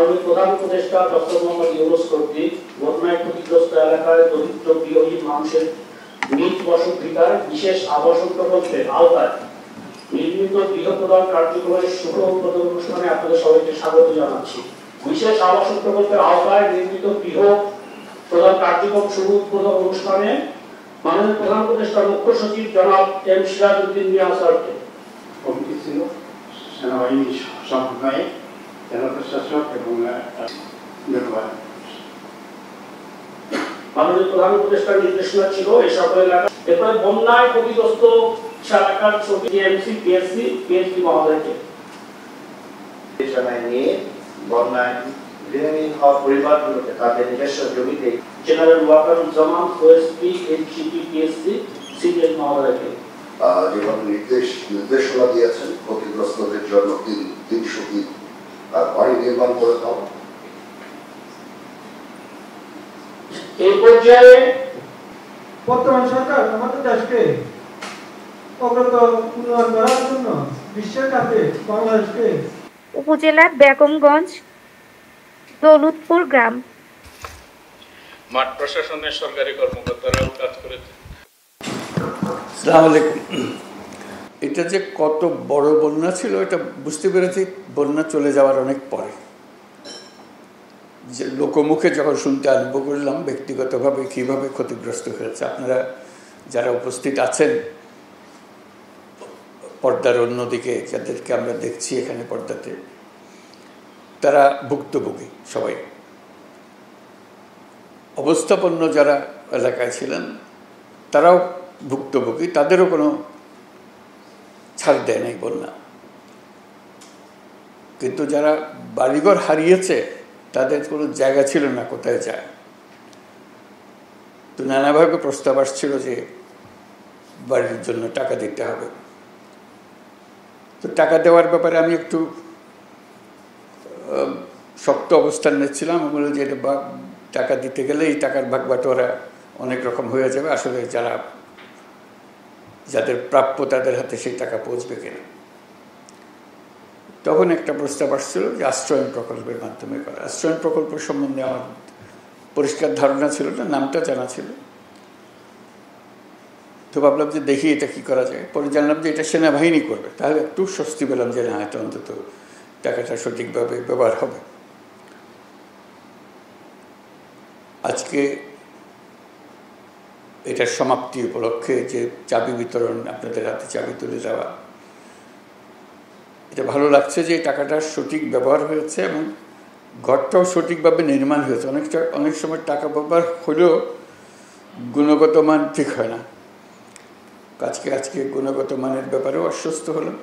মাননীয় প্রধান উপদেষ্টা ডক্টর মোহাম্মদ ইউনূস কর্তৃক বন্যায় ক্ষতিগ্রস্ত এলাকায় দরিদ্র গৃহহীন মানুষের নিজ বসতভিটার বিশেষ আবাসন প্রকল্পের আওতায় নির্মিত গৃহ প্রদান কার্যক্রমের শুভ উদ্বোধন অনুষ্ঠানে আপনাদের সবাইকে স্বাগত জানাচ্ছি। বিশেষ আবাসন প্রকল্পের আওতায় নির্মিত গৃহ প্রদান কার্যক্রম শুভ উদ্বোধন অনুষ্ঠানে মাননীয় প্রধান উপদেষ্টার মুখ্য সচিব জনাব এম সিরাজউদ্দিন মিয়া স্যারকে কমিটি ছিল, সেনাবাহিনী সমন্বয়ে জেলা প্রশাসক এবং ধন্যবাদ। মাননীয় প্রধান উপদেষ্টার নির্দেশনা ছিল এই সকল এলাকা। এরপরে বন্যায় ক্ষতিগ্রস্ত এলাকার ছবি এমসি পিএসসি মহোদয়কে নিয়ে বন্যায় গৃহহীন হওয়া পরিবারগুলোকে তাদের নিজস্ব জমিতে general Waker-uz-Zaman OSP NCP PSC CPS মহোদয়কে যেভাবে নির্দেশনা দিয়েছেন ক্ষতিগ্রস্তদের জন্য 300টি বাড়ি নির্মাণ করে দাও। এই পর্যায়ে বর্তমান সরকার আমাদের দেশকে অগ্রগতি উন্নয়ন করার জন্য বিশ্বের কাছে বাংলাদেশকে উপজেলার বেগমগঞ্জ দৌলতপুর গ্রাম মাঠ প্রশাসনের সরকারি কর্মকর্তারাও কাজ করেছে। আসসালামু আলাইকুম। এটা যে কত বড় বন্যা ছিল এটা বুঝতে পেরেছি বন্যা চলে যাওয়ার অনেক পরে, যে লোকমুখে যখন শুনতে আরম্ভ করলাম ব্যক্তিগতভাবে কীভাবে ক্ষতিগ্রস্ত হয়েছে। আপনারা যারা উপস্থিত আছেন পর্দার অন্যদিকে যাদেরকে আমরা দেখছি এখানে পর্দাতে, তারা ভুক্তভোগী সবাই। অবস্থাপন্ন যারা এলাকায় ছিলেন তারাও ভুক্তভোগী, তাদেরও কোনো ছাড় দেয় নাই বন্যা। কিন্তু যারা বাড়িঘর হারিয়েছে তাদের কোনো জায়গা ছিল না কোথায় যায়। তো নানাভাবে প্রস্তাব আসছিল যে বাড়ির জন্য টাকা দিতে হবে। তো টাকা দেওয়ার ব্যাপারে আমি একটু শক্ত অবস্থান নিচ্ছিলাম। আমি বললাম যে এটা টাকা দিতে গেলে এই টাকার ভাগ বাটোয়ারা অনেক রকম হয়ে যাবে, আসলে যাদের প্রাপ্য তাদের হাতে সেই টাকা পৌঁছবে কিনা। তখন একটা প্রস্তাব আসছিল যে আশ্রয়ণ প্রকল্পের মাধ্যমে করা। আশ্রয়ণ প্রকল্প সম্বন্ধে আমার পরিষ্কার ধারণা ছিল না, নামটা জানা ছিল। তো ভাবলাম যে দেখি এটা কি করা যায়। পরে জানলাম যে এটা সেনাবাহিনী করবে, তাহলে একটু স্বস্তি পেলাম যে না, এটা অন্তত টাকাটা সঠিকভাবে ব্যবহার হবে। আজকে এটার সমাপ্তি উপলক্ষে যে চাবি বিতরণ, আপনাদের হাতে চাবি তুলে দেওয়া, এটা ভালো লাগছে যে টাকাটা সঠিক ব্যবহার হয়েছে এবং ঘরটাও সঠিকভাবে নির্মাণ হয়েছে। অনেক সময় টাকা ব্যবহার হলেও গুণগত মান ঠিক হয় না। আজকে গুণগত মানের ব্যাপারেও আশ্বস্ত হলাম।